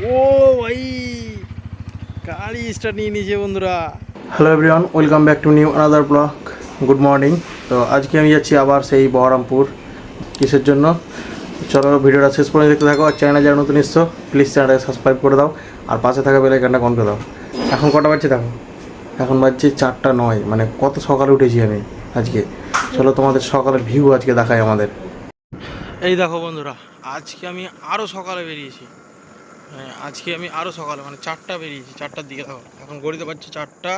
ও ভাই, গাড়ি স্টার্ট নিয়ে নিয়েছে বন্ধুরা। Hello everyone, welcome back to new another blog. Good morning. তো আজকে আমি যাচ্ছি আবার সেই বহরমপুর। কিসের জন্য? চলো ভিডিওটা শেষ পর্যন্ত দেখতে থাকো। আর চ্যানেলে যারা নতুন এসছো প্লিজ চ্যানেলটাকে সাবস্ক্রাইব করে দাও, আর পাশে থাকা বেল আইকনটা অন করে দাও। এখন কটা বাজছে দেখো, এখন বাজছে 4:09, মানে কত সকালে উঠেছি আমি আজকে। চলো তোমাদের সকালের ভিউ আজকে দেখাই আমাদের। এই দেখো বন্ধুরা, আজকে আমি আরও সকালে বেরিয়েছি। হ্যাঁ, আজকে আমি আরও সকালে মানে 4টা বেরিয়েছি, 4টার দিকে। দেখো এখন ঘড়িতে পাচ্ছি 4টা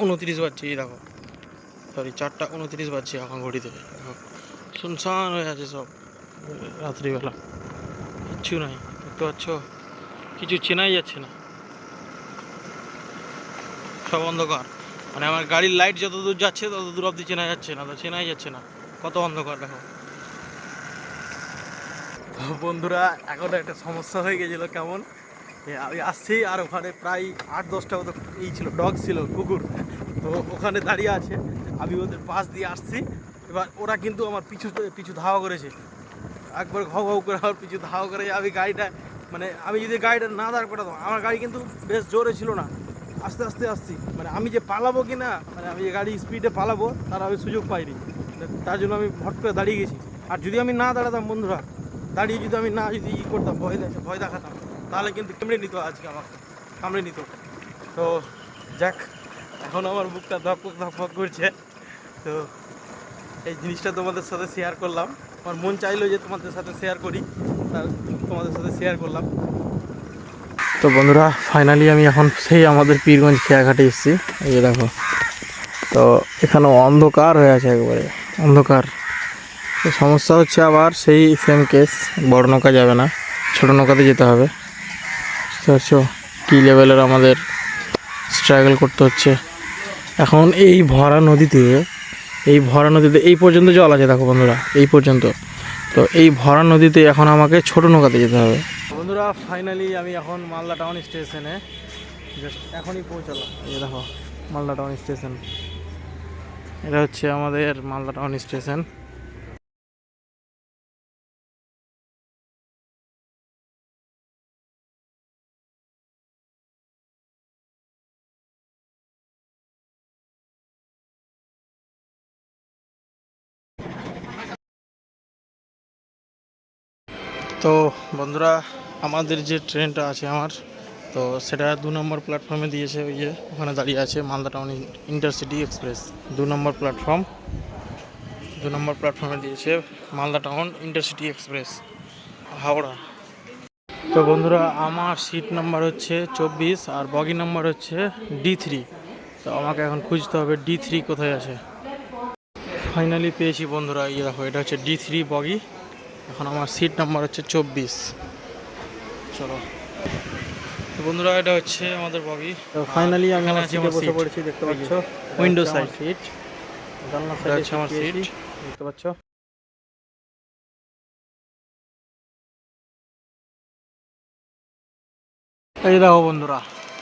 29 বাজছে। এই দেখো, সরি 4টা 29 বাজছে এখন ঘড়িতে। দেখো শুনশান হয়ে আছে সব, রাত্রিবেলা কিচ্ছু নাই, দেখতে পাচ্ছ? কিছু চেনাই যাচ্ছে না, সব অন্ধকার। মানে আমার গাড়ির লাইট যত দূর যাচ্ছে তত দূর অবধি চেনা যাচ্ছে না, তো চেনাই যাচ্ছে না, কত অন্ধকার দেখো। তো বন্ধুরা, এখন একটা সমস্যা হয়ে গেছিলো। কেমন? আমি আসছি আর ওখানে প্রায় 8-10টা মতো এই ছিল, ডগ ছিল, কুকুর। তো ওখানে দাঁড়িয়ে আছে, আমি ওদের পাশ দিয়ে আসছি। এবার ওরা কিন্তু আমার পিছু ধাওয়া করেছে, একবার ঘাউ ঘাউ করে আমার পিছু ধাওয়া করে। আমি গাড়িটা মানে আমি যদি গাড়িটা না দাঁড় করাতাম, আমার গাড়ি কিন্তু বেশ জোরে ছিল না, আস্তে আস্তে আসছি। মানে আমি যে পালাবো কি না, মানে আমি যে গাড়ি স্পিডে পালাবো তার আমি সুযোগ পাইনি, তার জন্য আমি হট করে দাঁড়িয়ে গেছি। আর যদি আমি না দাঁড়াতাম বন্ধুরা, দাঁড়িয়ে যদি আমি না যদি করতাম, ভয় দেখাতাম, তাহলে কিন্তু কামড়ে নিত, আজকে আমাকে কামড়ে নিত। তো যাক, এখন আমার বুকটা ধকপক ধকপক করছে। তো এই জিনিসটা তোমাদের সাথে শেয়ার করলাম। আমার মন চাইলো যে তোমাদের সাথে শেয়ার করি, তার তোমাদের সাথে শেয়ার করলাম। তো বন্ধুরা, ফাইনালি আমি এখন সেই আমাদের পীরগঞ্জ খেয়াঘাটে এসেছি। এই যে দেখো, তো এখানে অন্ধকার হয়ে আছে, একবারে অন্ধকার। তো সমস্যা হচ্ছে আবার সেই সেম কেস, বড় নৌকা যাবে না, ছোটো নৌকাতে যেতে হবে। বুঝতে পারছো কী লেভেলের আমাদের স্ট্রাগল করতে হচ্ছে এখন। এই ভরা নদীতে এই পর্যন্ত জল আছে দেখো বন্ধুরা, এই পর্যন্ত। তো এই ভরা নদীতে এখন আমাকে ছোটো নৌকাতে যেতে হবে। বন্ধুরা, ফাইনালি আমি এখন মালদা টাউন স্টেশনে জাস্ট এখনই পৌঁছালাম। এই দেখো মালদা টাউন স্টেশন, এটা হচ্ছে আমাদের মালদা টাউন স্টেশন। তো বন্ধুরা, আমাদের যে ট্রেনটা আছে তো সেটা 2 নম্বর প্ল্যাটফর্মে দিয়েছে। ওই যে ওখানে দাঁড়িয়ে আছে মালদা টাউন ইন্টারসিটি এক্সপ্রেস। 2 নম্বর প্ল্যাটফর্মে দিয়েছে Malda town intercity express, Howrah. তো বন্ধুরা, আমার সিট নাম্বার হচ্ছে 24 আর বগি নাম্বার হচ্ছে D3। তো আমাকে এখন খুঁজতে হবে D3 কোথায় আছে। ফাইনালি পেয়েছি বন্ধুরা, ইয়ে দেখো, এটা হচ্ছে D3 বগি। এখন আমার সিট নাম্বার হচ্ছে 24। চলো তো বন্ধুরা, এটা হচ্ছে আমাদের বগি। তো ফাইনালি আমি আমার সিটে বসে পড়েছি, দেখতে পাচ্ছ, উইন্ডো সাইড সিট, জানলা সাইড হচ্ছে আমার সিট, দেখতে পাচ্ছ। এই দেখো বন্ধুরা,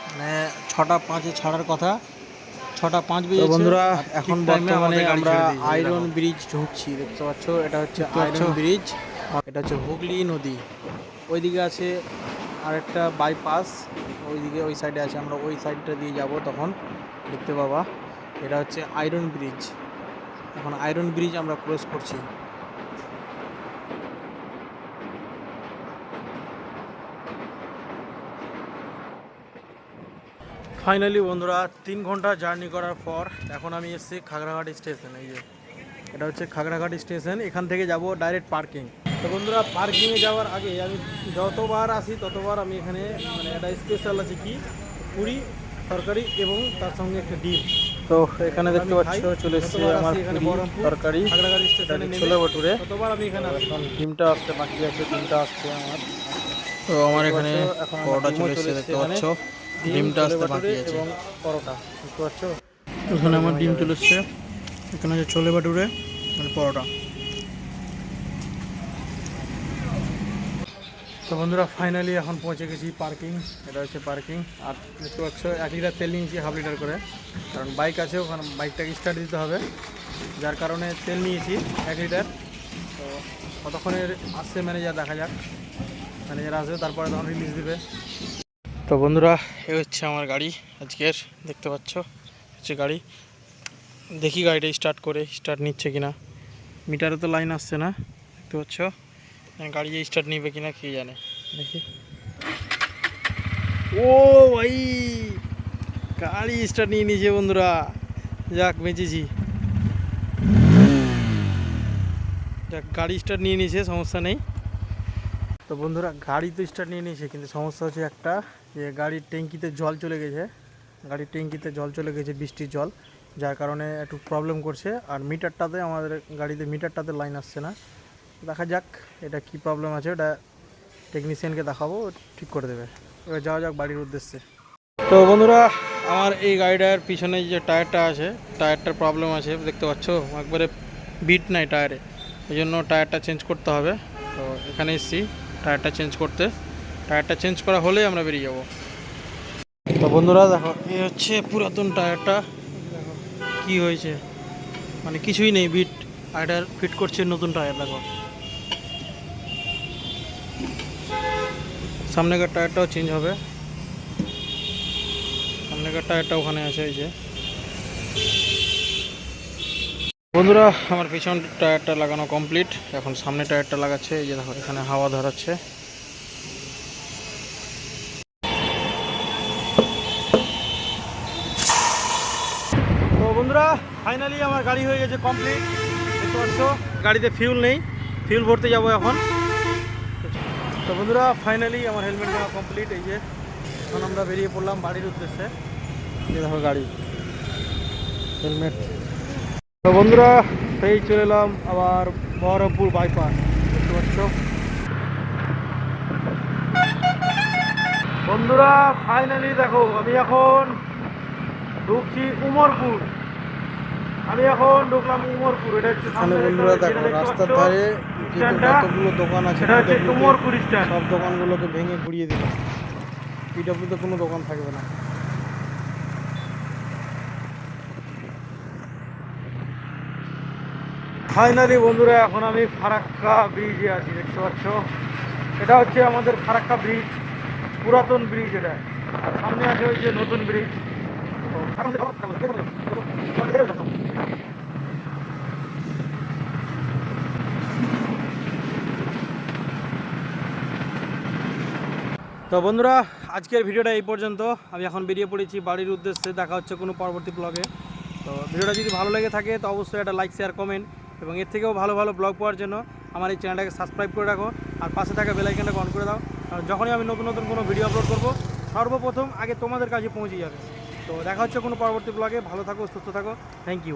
মানে 6টা 5-এ ছাড়ার কথা, 6টা 5 বেজেছে বন্ধুরা। এখন বর্তমানে আমরা আয়রন ব্রিজ ঢুকছি, দেখতে পাচ্ছ। এটা হচ্ছে আয়রন ব্রিজ, এটা হচ্ছে হুগলি নদী। ওইদিকে আছে আরেকটা বাইপাস, ওইদিকে ওই সাইডে আছে, আমরা ওই সাইডটা দিয়ে যাব, তখন দেখতে পাবা। এটা হচ্ছে আয়রন ব্রিজ, এখন আয়রন ব্রিজ আমরা ক্রস করছি। ফাইনালি বন্ধুরা, 3 ঘন্টা জার্নি করার পর এখন আমি এসেছি খাগড়াঘাট স্টেশন। এই যে এটা হচ্ছে খাগড়াঘাট স্টেশন, এখান থেকে যাব ডাইরেক্ট পার্কিং। তো বন্ধুরা, পার্কিংয়ে যাওয়ার আগে আমি যতবার আসি ততবার আমি এখানে মানে একটা স্পেশাল আছে কি, পুরি তরকারি এবং তার সঙ্গে একটা ডিম। তো এখানে দেখতে পাচ্ছ চলে এসেছে আমার পুরি তরকারি, খাগড়াঘাট স্টেশনে ছোলে ভটুরে। ততবার আমি এখানে এখন ডিমটা আসতে বাকি আছে, ডিমটা আসছে আমার। তো আমার এখানে পরোটা চলে এসেছে, দেখতে পাচ্ছ, ডিমটা আসতে বাকি আছে এবং পরোটা, দেখতে পাচ্ছ। এখানে আমার ডিম চলে এসছে, এখানে আছে ছোলে ভাটুরে মানে পরোটা। তো বন্ধুরা, ফাইনালি এখন পৌঁছে গেছি পার্কিং। এটা হচ্ছে পার্কিং। আর দেখতে পাচ্ছ 1 লিটার তেল নিয়েছি, হাফ লিটার করে, কারণ বাইক আছে ওখানে, বাইকটাকে স্টার্ট দিতে হবে, যার কারণে তেল নিয়েছি 1 লিটার। তো কতক্ষণে আসছে ম্যানেজার দেখা যাক। ম্যানেজার আসবে তারপরে তখন রিলিজ দেবে। তো বন্ধুরা, এ হচ্ছে আমার গাড়ি আজকের, দেখতে পাচ্ছ হচ্ছে গাড়ি। দেখি গাড়িটা স্টার্ট নিচ্ছে কিনা। মিটারে তো লাইন আসছে না, দেখতে পাচ্ছ। গাড়ি যে স্টার্ট নিবে কিনা কে জানে, দেখি। ও ভাই, গাড়ি স্টার্ট নিয়ে নিয়েছে বন্ধুরা, যাক বেঁচেছি। যাক, গাড়ি স্টার্ট নিয়ে নিয়েছে, সমস্যা নেই। তো বন্ধুরা, গাড়ি তো স্টার্ট নিয়ে নিয়েছে, কিন্তু সমস্যা হচ্ছে একটা, যে গাড়ির ট্যাঙ্কিতে জল চলে গেছে। গাড়ির ট্যাঙ্কিতে জল চলে গেছে, বৃষ্টির জল, যার কারণে একটু প্রবলেম করছে। আর মিটারটাতে, আমাদের গাড়িতে মিটারটাতে লাইন আসছে না। দেখা যাক এটা কি প্রবলেম আছে, ওটা টেকনিশিয়ানকে দেখাবো, ঠিক করে দেবে। এবার যাওয়া যাক বাড়ির উদ্দেশ্যে। তো বন্ধুরা, আমার এই গাড়িটার পিছনে যে টায়ারটা আছে, টায়ারটার প্রবলেম আছে, দেখতে পাচ্ছ একবারে বিট নাই টায়ারে, এই জন্য টায়ারটা চেঞ্জ করতে হবে। তো এখানে এসেছি টায়ারটা চেঞ্জ করতে। টায়ারটা চেঞ্জ করা হলেই আমরা বেরিয়ে যাব। তো বন্ধুরা দেখো, এই হচ্ছে পুরাতন টায়ারটা। দেখো কি হয়েছে, মানে কিছুই নেই, বিট। টায়ার ফিট করছে নতুন টায়ার। দেখো সামনেকার টায়ারটাও চেঞ্জ হবে, সামনেকার টায়ারটা ওখানে আছে। এই যে বন্ধুরা, আমার পিছন টায়ারটা লাগানো কমপ্লিট, এখন সামনে টায়ারটা লাগাচ্ছে। এই যে দেখো, এখানে হাওয়া ধরাচ্ছে। তো বন্ধুরা, ফাইনালি আমার গাড়ি হয়ে গেছে কমপ্লিট, দেখতে পাচ্ছ। গাড়িতে ফিউল নেই, ফিউল ভরতে যাবো এখন। তো বন্ধুরা, ফাইনালি আমার হেলমেট নেওয়া কমপ্লিট। এই যে এখন আমরা বেরিয়ে পড়লাম বাড়ির উদ্দেশ্যে। এই দেখো গাড়ি, হেলমেট। তো বন্ধুরা, সেই চলে এলাম আবার বহরমপুর বাইপাস, দেখতে পাচ্ছ। বন্ধুরা, ফাইনালি দেখো, আমি এখন ঢুকছি উমরপুর। আমি এখন ঢুকলাম উমরপুর। এটা হচ্ছে সামনে বন্ধুরা, দেখো রাস্তার ধারে যতগুলো দোকান আছে, সব দোকানগুলোকে ভেঙে গুড়িয়ে দিল। পিডব্লিউতে কোনো দোকান থাকবে না। ফাইনালি বন্ধুরা, এখন আমি ফারাক্কা ব্রিজে আছি, দেখতে পাচ্ছ। এটা হচ্ছে আমাদের ফারাক্কা ব্রিজ, পুরাতন ব্রিজ এটা। আর সামনে আছে ওই যে নতুন ব্রিজ। তো বন্ধুরা, আজকের ভিডিওটা এই পর্যন্ত। আমি এখন বেরিয়ে পড়েছি বাড়ির উদ্দেশ্যে। দেখা হচ্ছে কোনো পরবর্তী ব্লগে। তো ভিডিওটা যদি ভালো লেগে থাকে তো অবশ্যই একটা লাইক, শেয়ার, কমেন্ট, এবং এর থেকেও ভালো ভালো ব্লগ পাওয়ার জন্য আমার এই চ্যানেলটাকে সাবস্ক্রাইব করে রাখো। আর পাশে থাকা বেল আইকনটাকে অন করে দাও, কারণ যখনই আমি নতুন নতুন কোনো ভিডিও আপলোড করব, সর্বপ্রথম আগে তোমাদের কাছে পৌঁছে যাবে। তো দেখা হচ্ছে কোনো পরবর্তী ব্লগে। ভালো থাকো, সুস্থ থাকো, থ্যাংক ইউ।